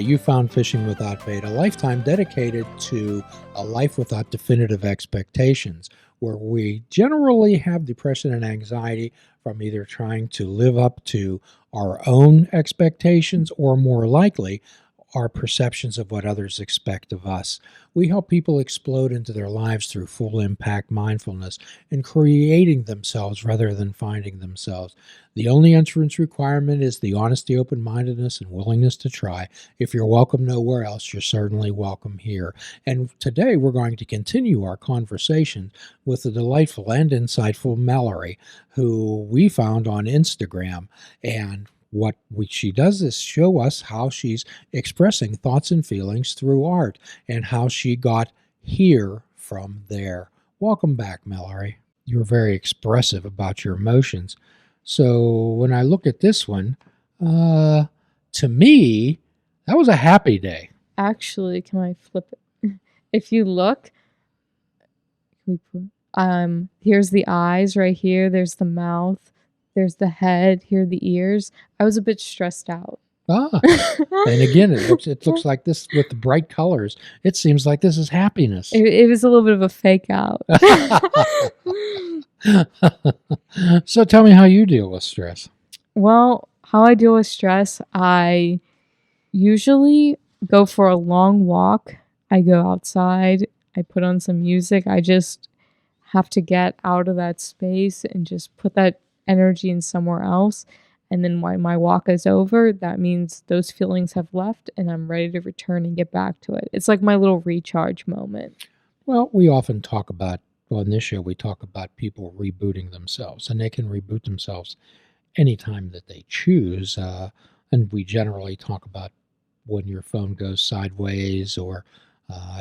you found Fishing Without Bait, a lifetime dedicated to a life without definitive expectations, where we generally have depression and anxiety from either trying to live up to our own expectations or, more likely, our perceptions of what others expect of us. We help people explode into their lives through full impact mindfulness and creating themselves rather than finding themselves. The only entrance requirement is the honesty, open mindedness, and willingness to try. If you're welcome nowhere else, you're certainly welcome here. And today we're going to continue our conversation with the delightful and insightful Mallory, who we found on Instagram. And she does is show us how she's expressing thoughts and feelings through art and how she got here from there. Welcome back, Mallory. You're very expressive about your emotions. So when I look at this one, to me, that was a happy day. Actually, can I flip it? If you look, here's the eyes right here. There's the mouth. There's the head, here are the ears. I was a bit stressed out. And again, it looks like this with the bright colors. It seems like this is happiness. It was a little bit of a fake out. So tell me how you deal with stress. Well, how I deal with stress, I usually go for a long walk. I go outside. I put on some music. I just have to get out of that space and just put that energy in somewhere else. And then when my walk is over, that means those feelings have left and I'm ready to return and get back to it. It's like my little recharge moment. Well, we often talk about, on this show, we talk about people rebooting themselves, and they can reboot themselves anytime that they choose. And we generally talk about when your phone goes sideways or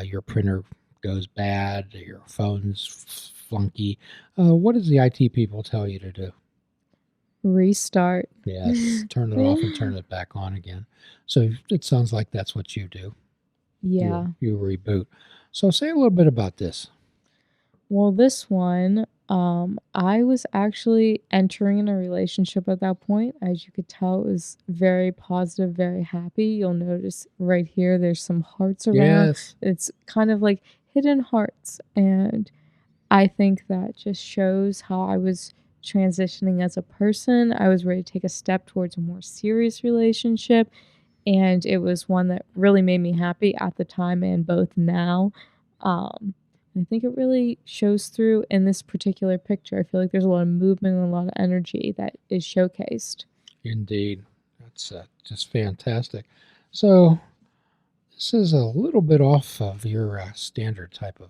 your printer goes bad, or your phone's flunky. What does the IT people tell you to do? Restart. Yes, turn it off and turn it back on again. So it sounds like that's what you do. Yeah. You reboot. So say a little bit about this. Well, this one, I was actually entering in a relationship at that point. As you could tell, it was very positive, very happy. You'll notice right here, there's some hearts around. Yes. It's kind of like hidden hearts. And I think that just shows how I was transitioning as a person. I was ready to take a step towards a more serious relationship, and it was one that really made me happy at the time and both now. I think it really shows through in this particular picture. I feel like there's a lot of movement and a lot of energy that is showcased. Indeed. That's just fantastic. So this is a little bit off of your standard type of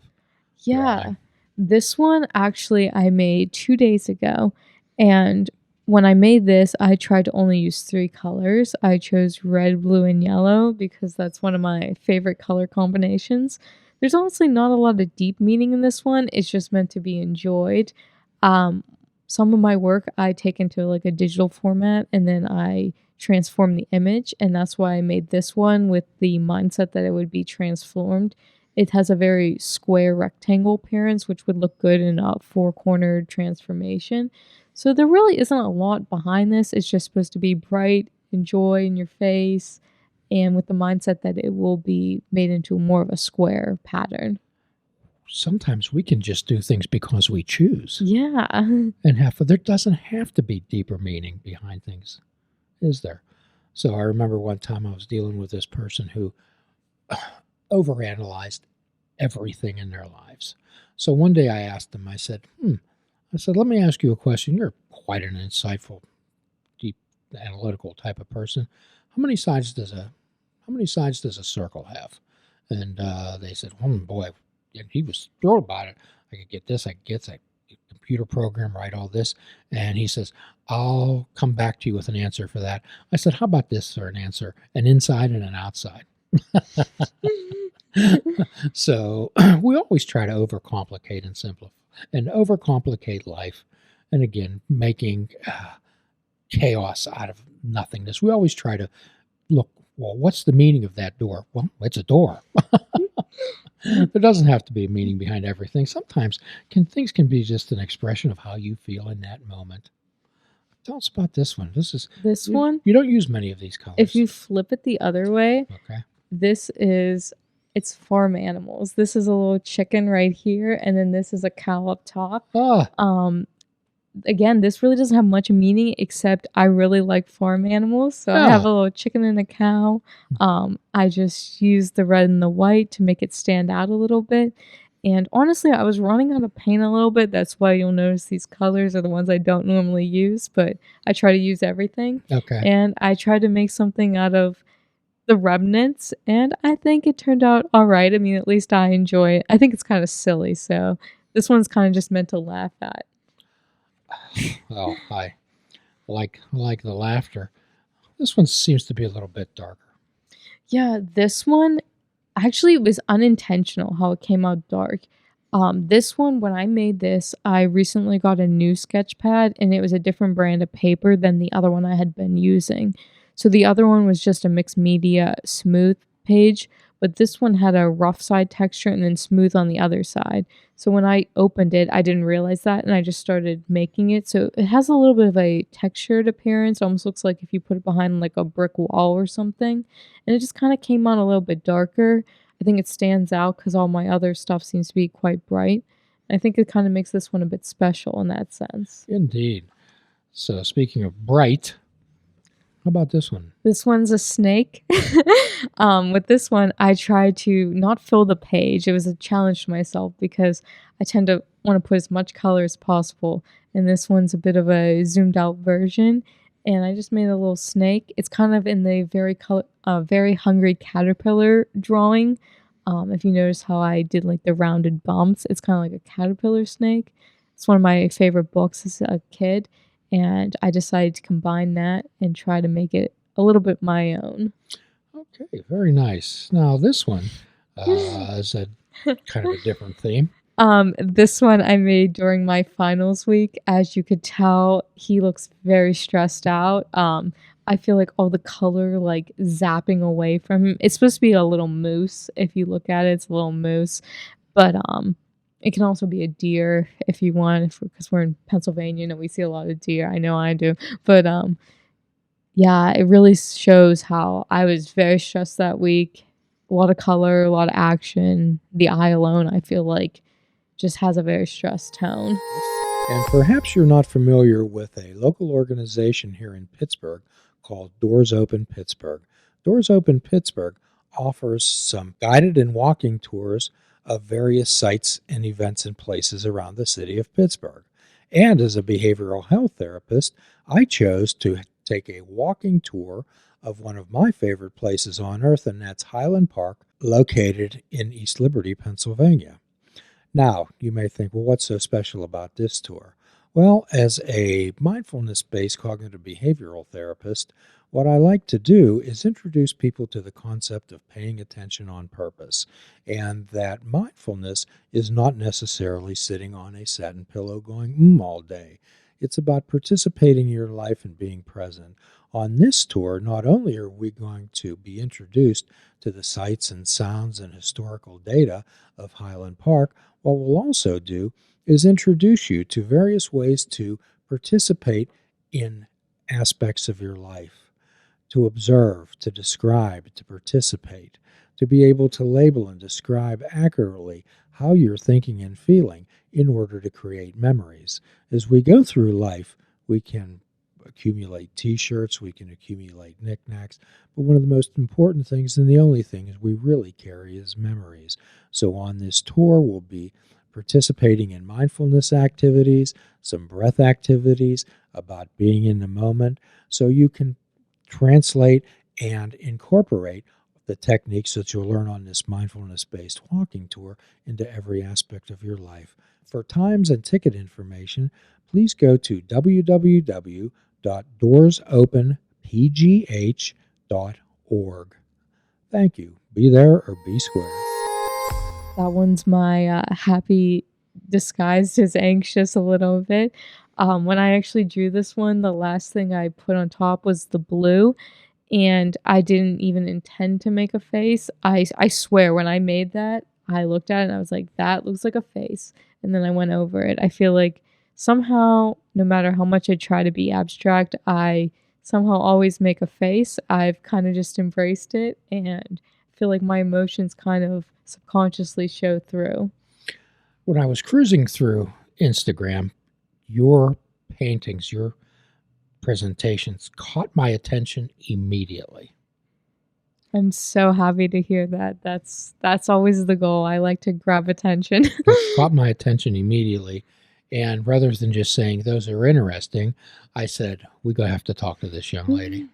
drawing. This one actually I made 2 days ago, and when I made this, I tried to only use 3 colors. I chose red, blue, and yellow because that's one of my favorite color combinations. There's honestly not a lot of deep meaning in this one. It's just meant to be enjoyed. Some of my work I take into like a digital format and then I transform the image, and that's why I made this one with the mindset that it would be transformed. It has a very square rectangle appearance, which would look good in a 4-cornered transformation. So there really isn't a lot behind this. It's just supposed to be bright and joy in your face, and with the mindset that it will be made into more of a square pattern. Sometimes we can just do things because we choose. Yeah. And there doesn't have to be deeper meaning behind things, is there? So I remember one time I was dealing with this person who overanalyzed everything in their lives. So one day I asked them, I said, let me ask you a question. You're quite an insightful, deep, analytical type of person. How many sides does a circle have? And they said, boy, and he was thrilled about it. I could get this, I could get a computer program, write all this. And he says, I'll come back to you with an answer for that. I said, how about this for an answer? An inside and an outside. So we always try to overcomplicate and simplify and overcomplicate life. And again, making chaos out of nothingness. We always try to look, well, what's the meaning of that door? Well, it's a door. There doesn't have to be a meaning behind everything. Sometimes things can be just an expression of how you feel in that moment. Tell us about this one. This is This you, one, you don't use many of these if colors. you flip it the other way, Okay. this is it's farm animals. This is a little chicken right here, and then this is a cow up top. Ah, Um, Again, this really doesn't have much meaning except I really like farm animals. So I have yeah. a little chicken and a cow. I just use the red and the white to make it stand out a little bit. And honestly, I was running out of paint a little bit. That's why you'll notice these colors are the ones I don't normally use, but I try to use everything. Okay. And I tried to make something out of the remnants, and I think it turned out all right. I mean, at least I enjoy it. I think it's kind of silly, so this one's kind of just meant to laugh at. Oh, I like the laughter. This one seems to be a little bit darker. Yeah, this one actually it was unintentional how it came out dark. This one, when I made this, I recently got a new sketch pad and it was a different brand of paper than the other one I had been using. So the other one was just a mixed media smooth page, but this one had a rough side texture and then smooth on the other side. So when I opened it, I didn't realize that and I just started making it. So it has a little bit of a textured appearance. Almost looks like if you put it behind like a brick wall or something. And it just kind of came on a little bit darker. I think it stands out because all my other stuff seems to be quite bright. I think it kind of makes this one a bit special in that sense. Indeed. So speaking of bright, how about this one? This one's a snake. With this one, I tried to not fill the page. It was a challenge to myself because I tend to want to put as much color as possible. And this one's a bit of a zoomed out version. And I just made a little snake. It's kind of in the very hungry caterpillar drawing. If you notice how I did like the rounded bumps, it's kind of like a caterpillar snake. It's one of my favorite books as a kid, and I decided to combine that and try to make it a little bit my own. Okay, very nice. Now this one is a kind of a different theme. This one I made during my finals week. As you could tell, he looks very stressed out. I feel like all the color like zapping away from him. It's supposed to be a little moose. If you look at it, it's a little moose. But it can also be a deer if you want, because we're in Pennsylvania and we see a lot of deer. I know I do. But yeah, it really shows how I was very stressed that week. A lot of color, a lot of action. The eye alone, I feel like, just has a very stressed tone. And perhaps you're not familiar with a local organization here in Pittsburgh called Doors Open Pittsburgh. Doors Open Pittsburgh offers some guided and walking tours of various sites and events and places around the city of Pittsburgh. And as a behavioral health therapist, I chose to take a walking tour of one of my favorite places on earth, and that's Highland Park, located in East Liberty, Pennsylvania. Now, you may think, well, what's so special about this tour? Well, as a mindfulness based cognitive behavioral therapist, what I like to do is introduce people to the concept of paying attention on purpose, and that mindfulness is not necessarily sitting on a satin pillow going all day. It's about participating in your life and being present. On this tour, not only are we going to be introduced to the sights and sounds and historical data of Highland Park, what we'll also do is introduce you to various ways to participate in aspects of your life, to observe, to describe, to participate, to be able to label and describe accurately how you're thinking and feeling in order to create memories. As we go through life, we can accumulate t-shirts, we can accumulate knickknacks, but one of the most important things and the only thing is we really carry is memories. So on this tour, we'll be participating in mindfulness activities, some breath activities about being in the moment, so you can translate and incorporate the techniques that you'll learn on this mindfulness-based walking tour into every aspect of your life. For times and ticket information, please go to www.doorsopenpgh.org. Thank you. Be there or be square. That one's my happy disguised as anxious a little bit. When I actually drew this one, the last thing I put on top was the blue, and I didn't even intend to make a face. I swear when I made that, I looked at it and I was like, that looks like a face. And then I went over it. I feel like somehow, no matter how much I try to be abstract, I somehow always make a face. I've kind of just embraced it and feel like my emotions kind of subconsciously show through. When I was cruising through Instagram, your paintings, your presentations caught my attention immediately. I'm so happy to hear that. That's always the goal. I like to grab attention. Caught my attention immediately. And rather than just saying those are interesting, I said, we go have to talk to this young lady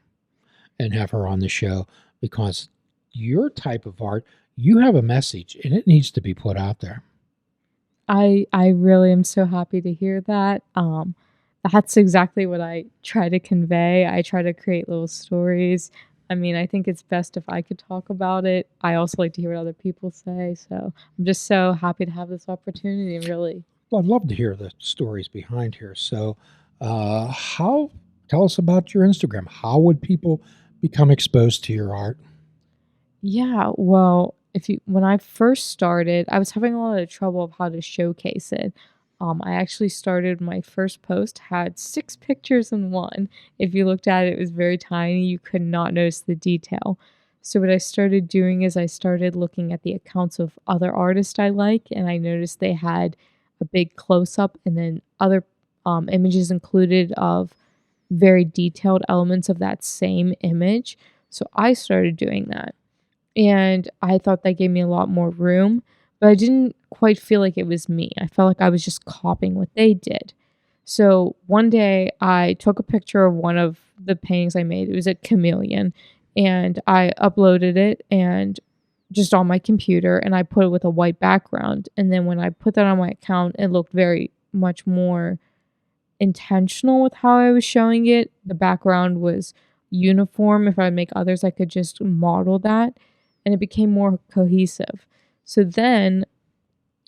and have her on the show because your type of art, you have a message and it needs to be put out there. I really am so happy to hear that. That's exactly what I try to convey. I try to create little stories. I mean, I think it's best if I could talk about it. I also like to hear what other people say. So I'm just so happy to have this opportunity, really. Well, I'd love to hear the stories behind here. So, how tell us about your Instagram? How would people become exposed to your art? Yeah, well, if you when I first started, I was having a lot of trouble of how to showcase it. I actually started my first post had 6 pictures in one. If you looked at it, it was very tiny. You could not notice the detail. So what I started doing is I started looking at the accounts of other artists I like, and I noticed they had a big close up and then other images included of very detailed elements of that same image. So I started doing that. And I thought that gave me a lot more room, but I didn't quite feel like it was me. I felt like I was just copying what they did. So one day I took a picture of one of the paintings I made. It was a chameleon, and I uploaded it and just on my computer and I put it with a white background. And then when I put that on my account, it looked very much more intentional with how I was showing it. The background was uniform. If I make others, I could just model that and it became more cohesive. So then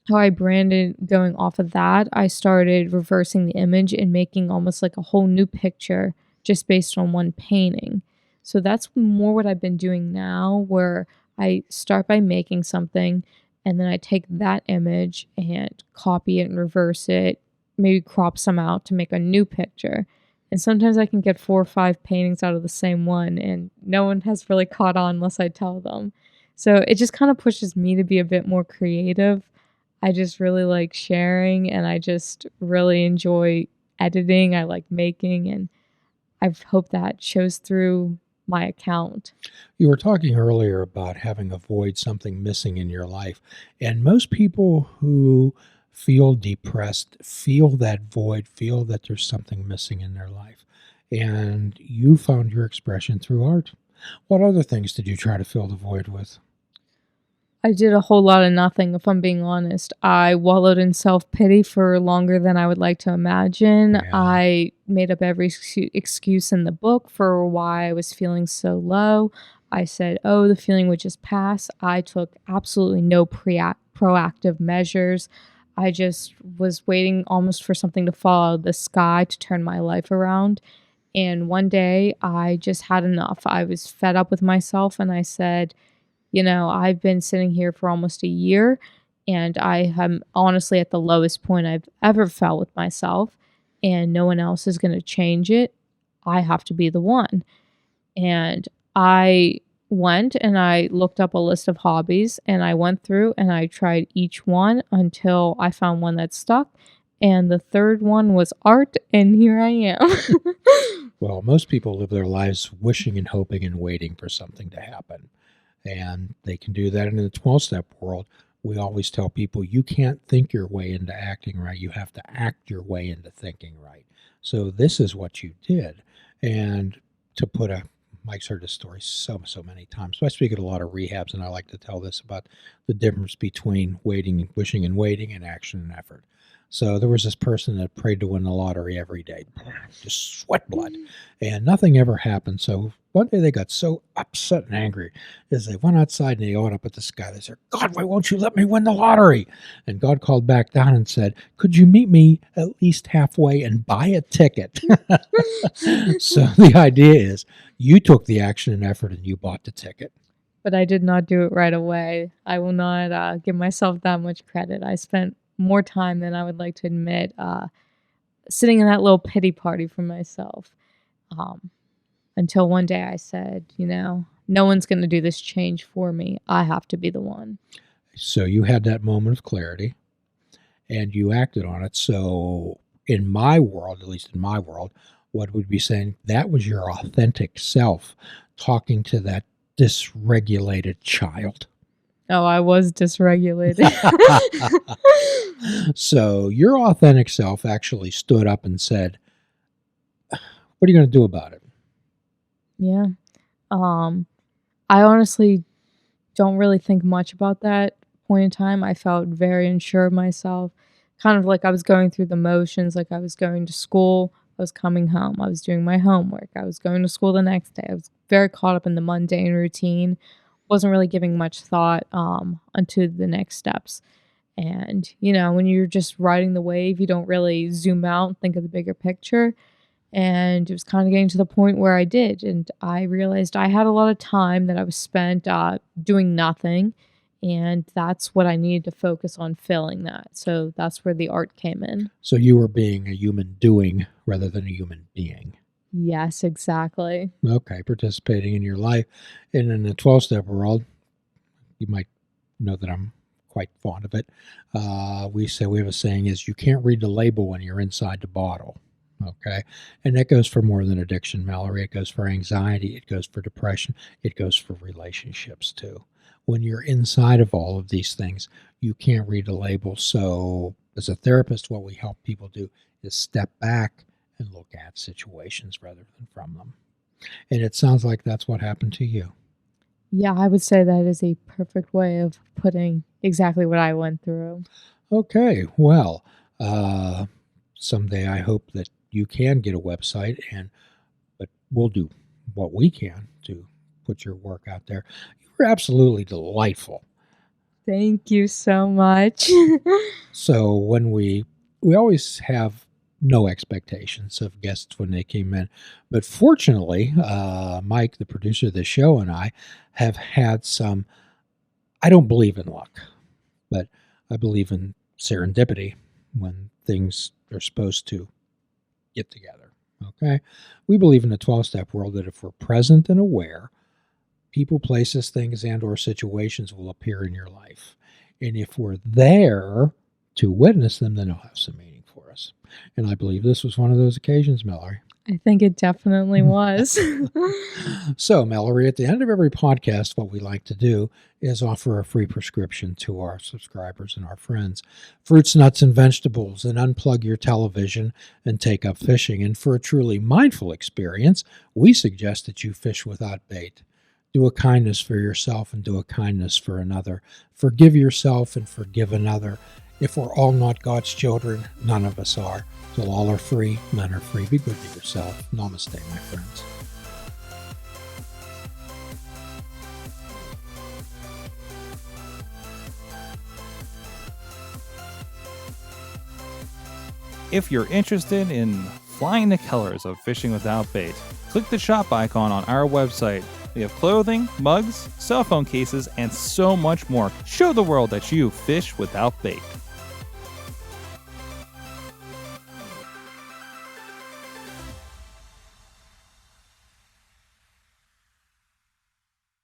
how I branded going off of that, I started reversing the image and making almost like a whole new picture just based on one painting. So that's more what I've been doing now, where I start by making something and then I take that image and copy it and reverse it, maybe crop some out to make a new picture. And sometimes I can get 4 or 5 paintings out of the same one, and no one has really caught on unless I tell them. So it just kind of pushes me to be a bit more creative. I just really like sharing and I just really enjoy editing. I like making, and I hope that shows through my account. You were talking earlier about having a void, something missing in your life. And most people who feel depressed feel that void, feel that there's something missing in their life. And you found your expression through art. What other things did you try to fill the void with? I did a whole lot of nothing, if I'm being honest. I wallowed in self pity for longer than I would like to imagine. Yeah. I made up every excuse in the book for why I was feeling so low. I said, oh, the feeling would just pass. I took absolutely no proactive measures. I just was waiting almost for something to fall out of the sky to turn my life around. And one day I just had enough. I was fed up with myself and I said, I've been sitting here for almost a year and I am honestly at the lowest point I've ever felt with myself, and no one else is going to change it. I have to be the one. And I went and I looked up a list of hobbies and I went through and I tried each one until I found one that stuck. And the third one was art, and here I am. Well, most people live their lives wishing and hoping and waiting for something to happen. And they can do that in the 12-step world. We always tell people you can't think your way into acting right. You have to act your way into thinking right. So this is what you did. And to put a Mike's heard this story so many times. So I speak at a lot of rehabs, and I like to tell this about the difference between waiting, wishing and waiting, and action and effort. So there was this person that prayed to win the lottery every day, just sweat blood, and nothing ever happened. So one day they got so upset and angry as they went outside and they yelled up at the sky. They said, God, why won't you let me win the lottery? And God called back down and said, could you meet me at least halfway and buy a ticket? So the idea is you took the action and effort and you bought the ticket. But I did not do it right away. I will not give myself that much credit. I spent more time than I would like to admit sitting in that little pity party for myself. Um, until one day I said, no one's going to do this change for me. I have to be the one. So you had that moment of clarity and you acted on it. So in my world, at least in my world, what would be saying that was your authentic self talking to that dysregulated child. Oh, I was dysregulated. So your authentic self actually stood up and said, what are you going to do about it? Yeah. I honestly don't really think much about that point in time. I felt very unsure of myself, kind of like I was going through the motions, like I was going to school, I was coming home, I was doing my homework, I was going to school the next day. I was very caught up in the mundane routine, wasn't really giving much thought onto the next steps. And, when you're just riding the wave, you don't really zoom out and think of the bigger picture. And it was kind of getting to the point where I did. And I realized I had a lot of time that I was spent doing nothing. And that's what I needed to focus on filling that. So that's where the art came in. So you were being a human doing rather than a human being. Yes, exactly. Okay, participating in your life. And in the 12-step world, you might know that I'm quite fond of it. We have a saying is you can't read the label when you're inside the bottle. Okay. And that goes for more than addiction, Mallory. It goes for anxiety. It goes for depression. It goes for relationships too. When you're inside of all of these things, you can't read the label. So as a therapist, what we help people do is step back and look at situations rather than from them. And it sounds like that's what happened to you. Yeah, I would say that is a perfect way of putting exactly what I went through. Okay. Well, someday I hope that you can get a website, but we'll do what we can to put your work out there. You were absolutely delightful. Thank you so much. So when we always have no expectations of guests when they came in, but fortunately, Mike, the producer of the show, and I have had some. I don't believe in luck, but I believe in serendipity when things are supposed to get together. Okay. We believe in the 12-step world that if we're present and aware, people, places, things, and or situations will appear in your life. And if we're there to witness them, then they'll have some meaning for us. And I believe this was one of those occasions, Mallory. I think it definitely was. So, Mallory, at the end of every podcast, what we like to do is offer a free prescription to our subscribers and our friends. Fruits, nuts, and vegetables, and unplug your television and take up fishing. And for a truly mindful experience, we suggest that you fish without bait. Do a kindness for yourself and do a kindness for another. Forgive yourself and forgive another. If we're all not God's children, none of us are. Till all are free, none are free. Be good to yourself. Namaste, my friends. If you're interested in flying the colors of fishing without bait, click the shop icon on our website. We have clothing, mugs, cell phone cases, and so much more. Show the world that you fish without bait.